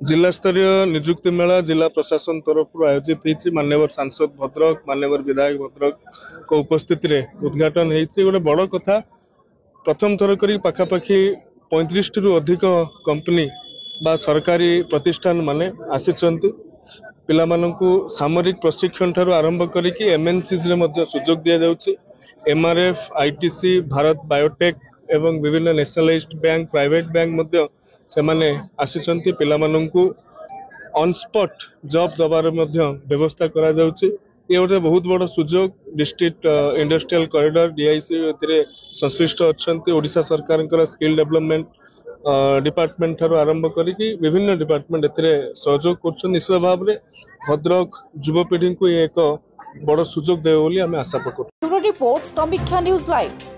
जिला स्तरीय निजुक्ति मेला जिला प्रशासन तरफ आयोजित होती माननीय सांसद भद्रक माननीय विधायक भद्रक को उपस्थिति रे उद्घाटन होती गोटे बड़ कथा प्रथम थर कर पाखापाखि 35 रु अधिक कंपनी बा सरकारी प्रतिष्ठान माने आसिचंती पिला माननकु सामरिक प्रशिक्षण ठारू आरंभ करिकि एमएनसीज रे मध्ये सुजोग दिया जाउछि। एमआरएफ आईटीसी भारत बायोटेक एवं विभिन्न नेशनलाइज्ड बैंक प्राइवेट बैंक मध्ये से माने आसिचंती पिला माननकु ऑन स्पॉट जॉब दबार मध्ये व्यवस्था करा जाउछि। ये गोटे बहुत बड़ सुजोग डिस्ट्रिक्ट इंडस्ट्रियल कॉरिडोर डीआईसी एथिरे संश्लिष्ट अछंती ओडिशा सरकार स्किल डेवलपमेंट डिपार्टमेंट ठारू आरंभ करिकि विभिन्न डिपार्टमेंट एथिरे सहयोग करछन। निश्चित भाव में भद्रक युवपीढ़ी को एक बड़ सुजोग देव बोली आमे आशा पकड़। रिपोर्ट समीक्षा न्यूज लाइव।